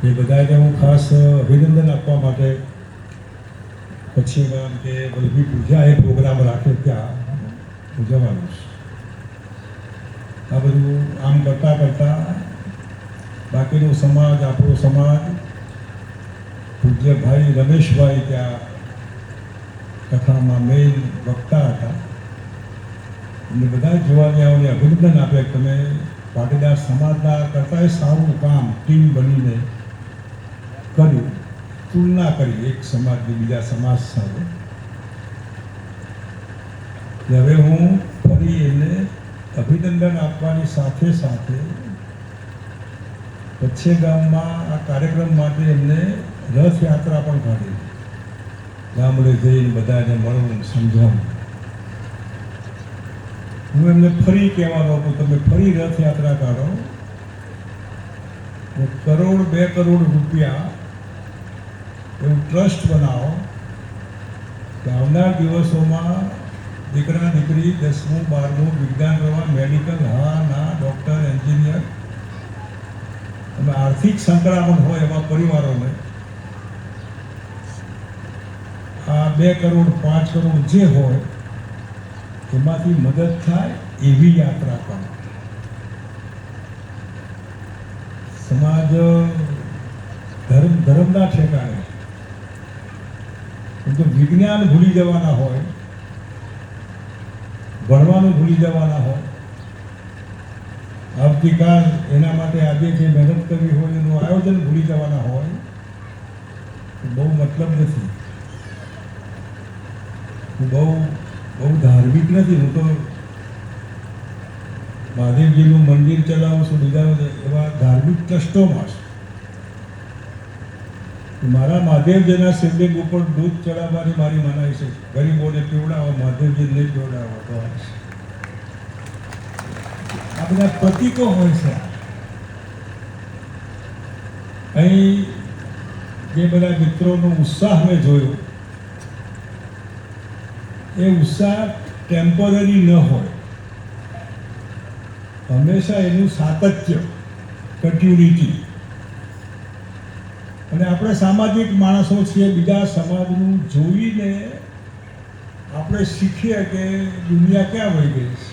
એ બધાને હું ખાસ અભિનંદન આપવા માટે પછી એમ કે વલ્લભી પૂજા એ પ્રોગ્રામ રાખે ત્યાં ઉજવવાનું છે. આ બધું આમ કરતાં કરતાં બાકીનો સમાજ, આપણો સમાજ, પૂજ્ય ભાઈ રમેશભાઈ ત્યાં કથામાં મેઇન વક્તા હતા. એમને બધા જોવાનીઓને અભિનંદન આપે કે તમે પાટીદાર સમાજના કરતાંય સારું કામ ટીમ બનીને કર્યું, તુલના કરી એક સમાજની બીજા સમાજ સાથે. હવે હું ફરી એમને અભિનંદન આપવાની સાથે સાથે કચ્છે ગામમાં આ કાર્યક્રમ માટે એમને રથયાત્રા પણ કાઢી, ગામડે જઈને બધાને મળવું, સમજાવવું. હું એમને ફરી કહેવાનો હતો, તમે ફરી રથયાત્રા કાઢો, 1 કરોડ 2 કરોડ રૂપિયા એવું ટ્રસ્ટ બનાવો કે આવનાર દિવસોમાં દીકરા દીકરી 10મું 12મું વિજ્ઞાન રવા, મેડિકલ, હા ના, ડૉક્ટર, એન્જિનિયર અને આર્થિક સંકળામણ હોય એવા પરિવારોને આ 2 કરોડ 5 કરોડ જે હોય એમાંથી મદદ થાય એવી યાત્રા કરો. સમાજ ધર્મના ઠેકાણે જો વિજ્ઞાન ભૂલી જવાના હોય, ભણવાનું ભૂલી જવાના હોય, આવતીકાલ એના માટે આજે જે મહેનત કરવી હોય એનું આયોજન ભૂલી જવાના હોય તો બહુ મતલબ નથી. હું બહુ ધાર્મિક નથી. હું તો મહાદેવજીનું મંદિર ચલાવું છું, બીજા એવા ધાર્મિક ટ્રસ્ટોમાં છું. મારા મહાદેવજીના શિવલિંગ ઉપર દૂધ ચડાવવાની મારી મનાઈ છે. ગરીબોને પીવડાવો, મહાદેવજી નહીં પીવડાવો તો આ બધા પ્રતીકો હોય છે. અહીં જે બધા મિત્રોનો ઉત્સાહ મેં જોયો, એ ઉત્સાહ ટેમ્પરરી ન હોય, હંમેશા એનું સાતત્ય, કન્ટિન્યુટી. અને આપણે સામાજિક માણસો છીએ, બીજા સમાજનું જોઈને આપણે શીખીએ કે દુનિયા ક્યાં વહી ગઈ છે.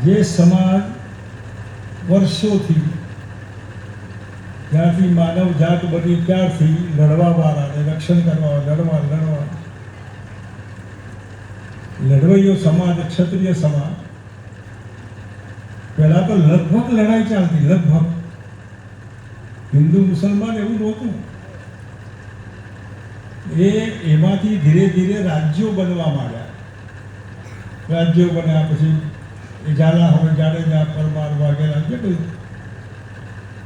જે સમાજ વર્ષોથી, જ્યાંથી માનવ જાત બની ત્યારથી લડવાવાળાને રક્ષણ કરવા, લડવૈયો સમાજ, ક્ષત્રિય સમાજ, પહેલા તો લગભગ લડાઈ ચાલતી, લગભગ હિન્દુ મુસલમાન એવું નહોતું. એમાંથી ધીરે ધીરે રાજ્યો બનવા માંડ્યા. રાજ્યો બન્યા પછી એ ઝાલા હોય, જાડેજા, પરમાર વગેરે, જે બધું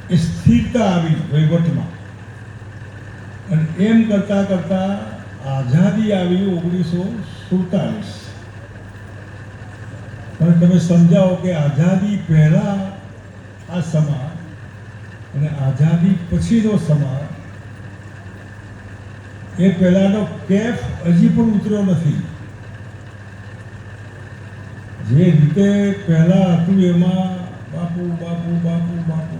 એ સ્થિરતા આવી વહીવટમાં. અને એમ કરતાં કરતાં આઝાદી આવી 1947. પણ તમે સમજાવો કે આઝાદી પહેલાં આ સમાજ અને આઝાદી પછીનો સમાજ, એ પહેલાંનો કેફ હજી પણ ઉતર્યો નથી. જે રીતે પહેલાં હતું એમાં બાપુ બાપુ બાપુ બાપુ,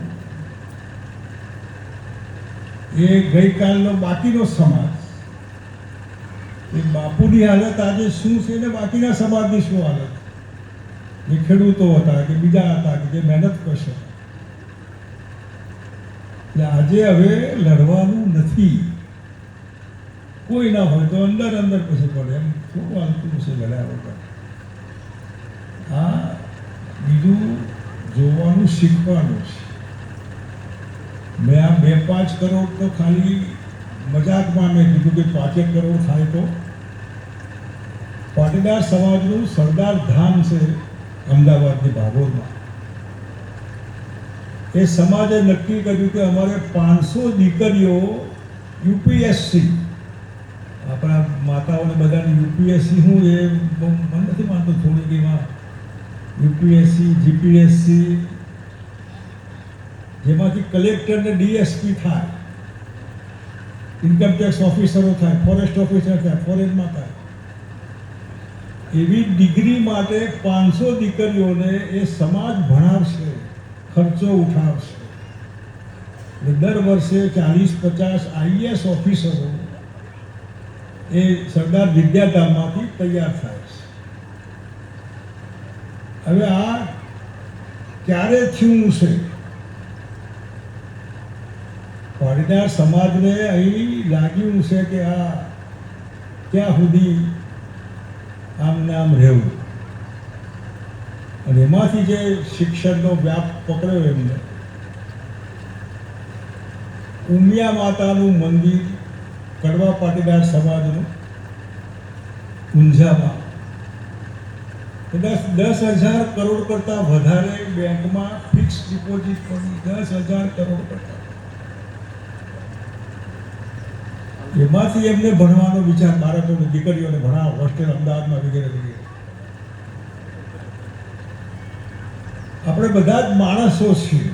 એ ગઈકાલનો બાકીનો સમાજ, એ બાપુની હાલત આજે શું છે ને બાકીના સમાજની શું હાલત, જે ખેડૂતો હતા કે બીજા હતા કે જે મહેનત કરશે. એટલે આજે હવે લડવાનું નથી. કોઈ ના હોય તો અંદર અંદર પછી પડે, એમ થોડું હાલતું છે લડ્યા વગર. આ બીજું જોવાનું, શીખવાનું છે. મેં આ 2-5 કરોડ તો ખાલી મજાકમાં મેં કીધું કે 5 કરોડ થાય તો પાટીદાર સમાજનું સરદાર ધામ છે અમદાવાદની ભાગોળમાં. એ સમાજે નક્કી કર્યું કે અમારે 500 દીકરીઓ યુપીએસસી, આપણા માતાઓને બધાની યુપીએસસી હું એ બહુ મને નથી માનતો, થોડીક એમાં યુપીએસસી, જીપીએસસી, જેમાંથી કલેક્ટર ને ડીએસપી થાય, ઇન્કમટેક્સ ઓફિસરો થાય, ફોરેસ્ટ ઓફિસર થાય, ફોરેનમાં થાય, એવી ડિગ્રી માટે 500 દીકરીઓને એ સમાજ ભણાવશે, ખર્ચો ઉઠાવશે. દર વર્ષે 40-50 આઈએએસ ઓફિસરો એ સરદાર વિદ્યાધામમાંથી તૈયાર થાય છે. હવે આ ક્યારે થયું છે? પાટીદાર સમાજને અહીં લાગ્યું છે કે આ ક્યાં સુધી આમ ને આમ રહેવું, અને એમાંથી જે શિક્ષણનો વ્યાપ પકડ્યો એમને ઉમિયા માતાનું મંદિર કડવા પાટીદાર સમાજનું ઊંઝામાં 10,000 કરોડ કરતાં વધારે બેંકમાં ફિક્સ ડિપોઝિટ પડી. 10,000 કરોડ કરતાં. એમાંથી એમને ભણવાનો વિચાર, બાળકોને દીકરીઓને ભણાવો, હોસ્ટેલ અમદાવાદમાં વગેરે વગેરે. આપણે બધા જ માણસો છીએ.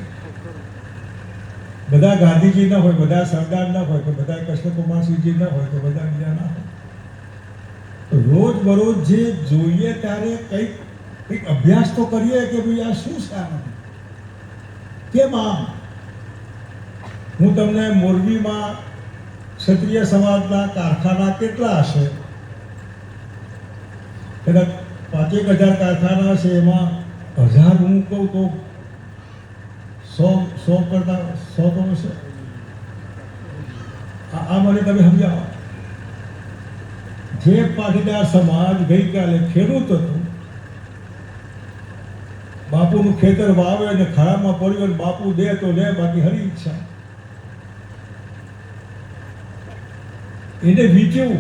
બધા ગાંધીજી ના હોય, બધા સરદાર ના હોય, કે બધા કૃષ્ણકુમારસિંહજી ના હોય, તો બધા બીજા ના હોય. રોજ બરોજ જે જોઈએ ત્યારે કંઈક અભ્યાસ તો કરીએ કે ભાઈ આ શું છે, કેમ આમ. હું તમને મોરબીમાં ક્ષત્રિય સમાજના કારખાના કેટલા હશે? કદાચ 5,000 કારખાના હશે. એમાં 1000 હું કહું તો 100 કરતા 100 તો હશે. આ મને તમે સમજાવો. જે પાટીદાર સમાજ ગઈકાલે ખેડૂત હતું, બાપુનું ખેતર વાવે અને ખરાબમાં પડ્યું, બાપુ દે તો લે, બાકી હરી ઈચ્છા. એને વીચ્યું,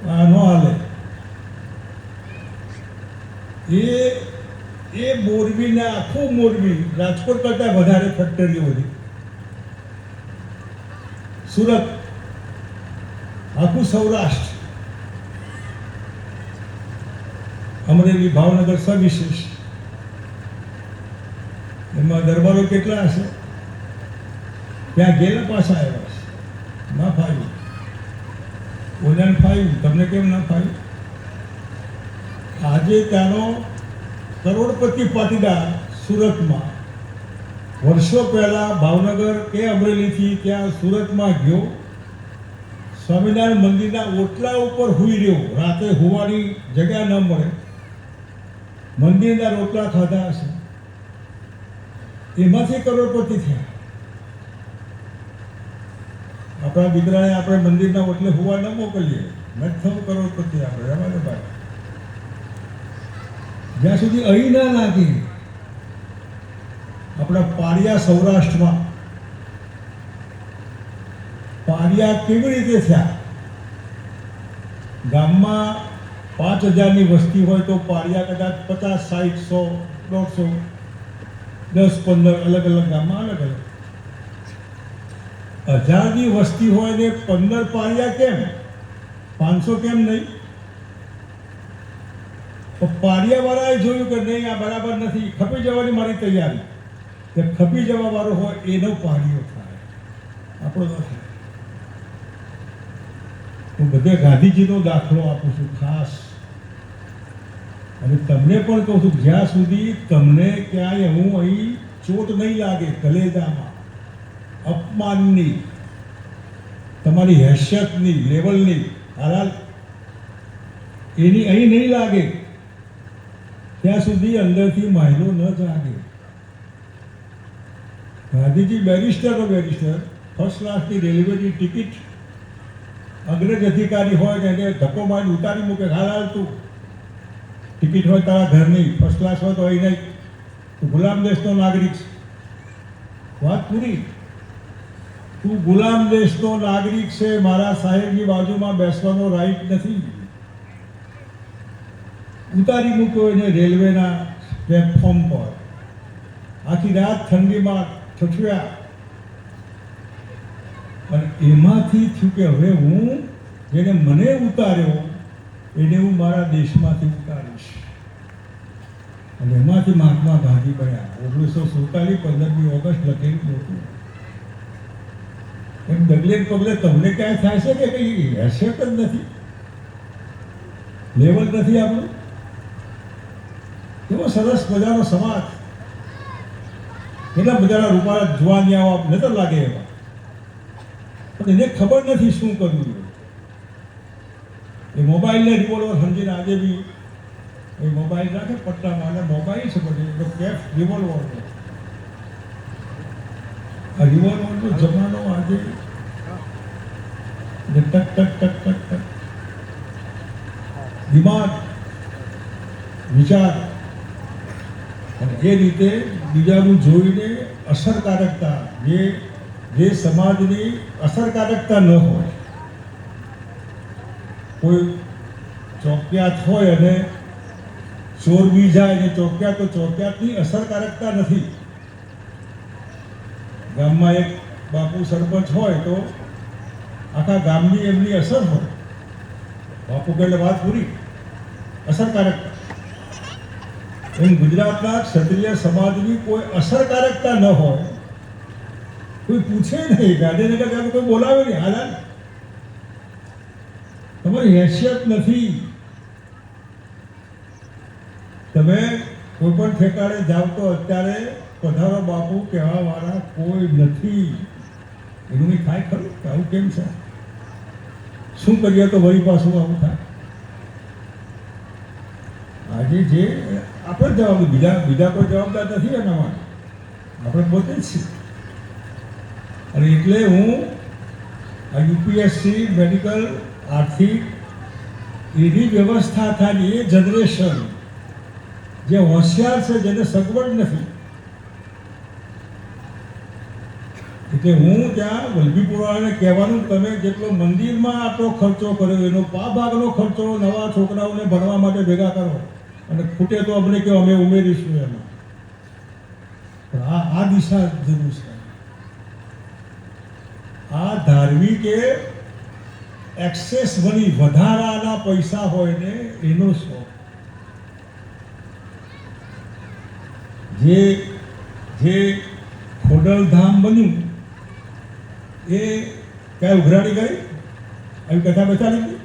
આ ન હાલે. એ મોરબીને આખું મોરબી રાજકોટ કરતા વધારે ફેક્ટરીઓ હતી. સુરત, આખું સૌરાષ્ટ્ર, અમરેલી, ભાવનગર સવિશેષ. એમાં દરબારો કેટલા હશે? ત્યાં ગયેલા પાછા આવ્યા છે. ના ફાવ્યું. ઓલાને ફાવ્યું, તમને કેમ ના ફાવ્યું? આજે ત્યાંનો કરોડપતિ પાટીદાર સુરતમાં વર્ષો પહેલા ભાવનગર કે અમરેલીથી ત્યાં સુરતમાં ગયો, સ્વામિનારાયણ મંદિરના ઓટલા ઉપર સૂઈ રહ્યો. રાતે હોવાની જગ્યા ન મળે, મંદિરના રોટલા ખાધા હશે. એમાંથી કરોડપતિ થયા. આપણા દીકરાને આપણે મંદિરના ઓટલે હોવા ન મોકલીએ, નથી થવું કરોડપતિ આપણે. રમાડે ભાઈ, જ્યાં સુધી અહીં ના લાગે. આપણા પાળિયા સૌરાષ્ટ્રમાં, પાળિયા કેવી રીતે થયા? ગામમાં 5,000ની વસ્તી હોય તો પાળિયા કદાચ 50, 60, 100, 150, 10, 15 અલગ અલગ ગામમાં અલગ અલગ. 1000ની વસ્તી હોય ને 15 પાળિયા કેમ? 500 કેમ નહીં? તો પાળિયાવાળાએ જોયું કે નહીં, આ બરાબર નથી, ખપી જવાની મારી તૈયારી. તે ખપી જવા વાળો હોય એનો પાળિયો થાય, આપણો ન થાય. હું બધે ગાંધીજીનો દાખલો આપું છું ખાસ, અને તમને પણ કહું છું, જ્યાં સુધી તમને ક્યાંય હું અહીં ચોટ નહીં લાગે કલેજામાં, અપમાનની, તમારી હેસિયતની, લેવલની, હાલ એની અહીં નહીં લાગે, ત્યાં સુધી અંદરથી માયલો ન જાગે. ગાંધીજી બેરિસ્ટર, ફર્સ્ટ ક્લાસની રેલવેની ટિકિટ અંગ્રેજ અધિકારી હોય ને એને ધક્કો મારી ઉતારી મૂકે. હાલ તું ટિકિટ હોય તારા ઘરની, ફર્સ્ટ ક્લાસ હોય તો અહીં નહીં, તું ગુલામ દેશનો નાગરિક. વાત પૂરી. તું ગુલામ દેશનો નાગરિક છે, મારા સાહેબની બાજુમાં બેસવાનો રાઈટ નથી. ઉતારી મૂક્યો એને રેલવેના પ્લેટફોર્મ પર. આખી રાત ઠંડીમાં ઠઠવ્યા. અને એમાંથી થયું કે હવે હું જેને મને ઉતાર્યો એને હું મારા દેશમાંથી ઉતારીશ. અને એમાંથી મહાત્મા ગાંધી બન્યા. 1947 15મી ઓગસ્ટ લખેલું હતું. એમ ડગલે પગલે તમને ક્યાંય થાય છે કે કંઈ હેસિયત જ નથી, લેવલ નથી આપણું? કેવો સરસ મજાનો સમાજ. કેટલા બધાના રૂપાળા જુવાન આવા નજર લાગે એવા, પણ એને ખબર નથી શું કરવું. એ મોબાઈલને રિવોલ્વર સમજીને આજે બી એ મોબાઈલ રાખે પટ્ટામાં, અને મોબાઈલ છે પછી એનો કેફ રિવોલ્વર છે. આ રિવોલ્વરનો જમાનો આજે ટક ટક ટક ટક ટક દિમાગ વિચાર અને એ રીતે બીજાનું જોઈને અસરકારકતા, જે સમાજની અસરકારકતા ન હોય, કોઈ ચોકિયાત હોય અને ચોર બી જાય ને ચોકિયાત, તો ચોકિયાતની અસરકારકતા નથી. ગામમાં એક બાપુ સરપંચ હોય તો આખા ગામની એમની અસર હોય. બાપુ એટલે વાત પૂરી, અસરકારકતા. એમ ગુજરાતના ક્ષત્રિય સમાજની કોઈ અસરકારકતા ન હોય, કોઈ પૂછે નહીં, ગાંધીનગર કોઈ બોલાવે નહીં, હાલ તમારી હેસિયત નથી. તમે કોઈ પણ ઠેકાણે જાવ તો અત્યારે પધારો બાપુ કહેવા વાળા કોઈ નથી. એનું કંઈ થાય ખરું કે આવું કેમ છે, શું કરીએ તો વળી પાછું આવું થાય. આજે જે આપણે જવાબ, બીજા કોઈ જવાબદાર નથી એના માટે, આપણે પોતે જ છીએ. અને એટલે હું આ યુપીએસસી, મેડિકલ, આર્થિક એવી વ્યવસ્થા થાય, એ જનરેશન જે હોશિયાર છે, જેને સગવડ નથી, એટલે હું ત્યાં વલભીપુરાને કહેવાનું, તમે જેટલો મંદિરમાં આટલો ખર્ચો કર્યો એનો ભાગનો ખર્ચો નવા છોકરાઓને ભણવા માટે ભેગા કરો, અને ખૂટે તો અમને કહો, અમે ઉમેરીશું એમાં. પણ આ દિશા જરૂર છે. આ ધાર્મિકે એક્સેસ મની, વધારાના પૈસા હોય ને એનો શોખ. જે ખોડલધામ બન્યું એ ક્યાં ઉઘરાણી ગઈ, આવી કથા બચાવી ગઈ,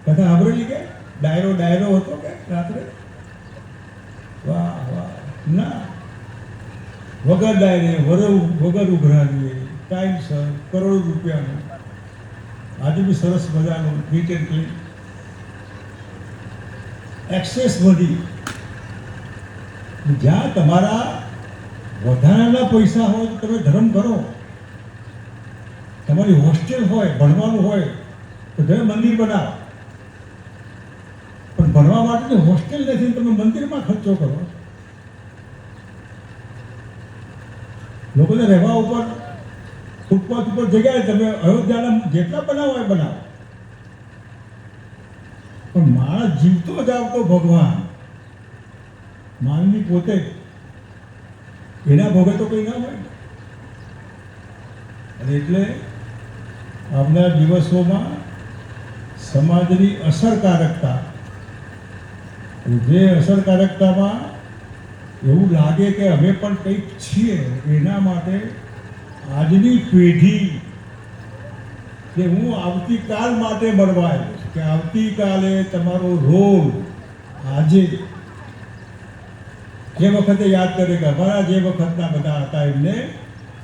કથા સાંભળેલી કે ડાયરો હતો કે રાત્રે, વાહ વાહ, ના વગર ડાયરે, વગર ઉઘરાણીએ, ટાઈમસર, કરોડો રૂપિયાનું, આજે બી સરસ મજાનું નીટ એન્ડ ક્લીન એક્સેસ વધી. જ્યાં તમારા વધારાના પૈસા હોય તો તમે ધર્મ કરો. તમારી હોસ્ટેલ હોય, ભણવાનું હોય તો તમે મંદિર બનાવો, પણ ભણવા માટે હોસ્ટેલ નથી, તમે મંદિરમાં ખર્ચો કરો. લોકોને રહેવા ઉપર, ફૂટપાથ ઉપર જગ્યાએ તમે અયોધ્યાના જેટલા બનાવો એ બનાવો, પણ માણસ જીવતો જ આવતો ભગવાન, માનવી પોતે, એના ભોગે તો કંઈ ના હોય. અને એટલે આવનાર દિવસોમાં સમાજની અસરકારકતા, જે અસરકારકતામાં એવું લાગે કે અમે પણ કંઈક છીએ, એના માટે આજની પેઢી, કે હું આવતીકાલ માટે મળવા આવ્યો છું, કે આવતીકાલે તમારો રોલ આજે જે વખતે યાદ કરે કે અમારા જે વખતના બધા હતા એમને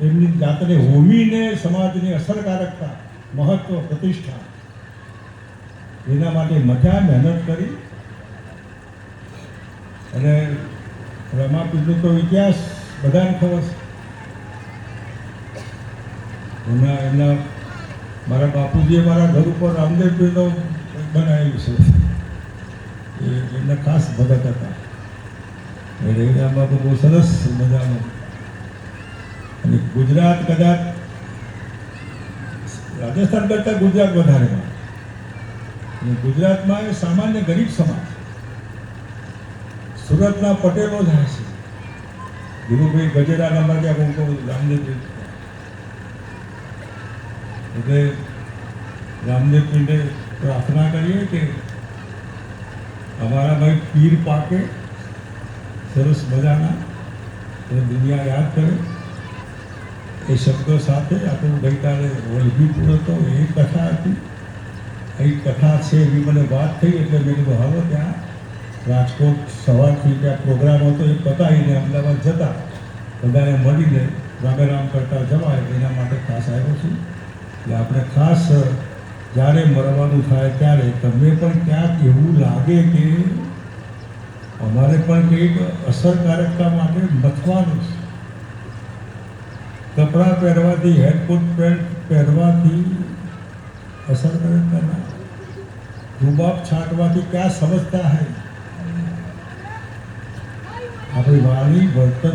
એમની જાતને હોમીને સમાજની અસરકારકતા, મહત્વ, પ્રતિષ્ઠા, એના માટે મહેનત કરી. અને રમાપીરનો તો ઇતિહાસ બધાને ખબર છે. એમના મારા બાપુજીએ મારા ઘર ઉપર રામદેવપીરનો બનાવેલું છે, એમના ખાસ ભગત હતા. રેવડામાં તો બહુ સરસ મજાનું. અને ગુજરાત કદાચ રાજસ્થાન કરતાં ગુજરાત વધારે, અને ગુજરાતમાં એ સામાન્ય ગરીબ સમાજ, સુરતના પટેલો જ હશે. ધીરુભાઈ ગજેરાના માટે હું કહું રામદેવપીર, એટલે રામદેવપીરને પ્રાર્થના કરીએ કે અમારા ભાઈ પીર પાકે સરસ મજાના, દુનિયા યાદ કરે. એ શબ્દો સાથે આપણું ગઈકાલે વલભીપુર હતો, એ કથા હતી, એ કથા છે એવી મને વાત થઈ, એટલે મેં કીધું હાલો ત્યાં રાજકોટ સવારથી ત્યાં પ્રોગ્રામ હતો, એ પતાવીને અમદાવાદ જતા બધાને મળીને રામે રામ કરતા જવાય એના માટે ખાસ આવ્યો છું. એટલે આપણે ખાસ જ્યારે મળવાનું થાય ત્યારે તમને પણ ક્યાંક એવું લાગે કે અમારે પણ કંઈક અસરકારકતા માટે મથવાનું છે. કપડાં પહેરવાથી, હેડકોટ પેન્ટ પહેરવાથી અસરકારકતા ના, રૂબાબ છાંટવાથી ક્યાં સમજતા હૈ. આપણી વાણી વર્તન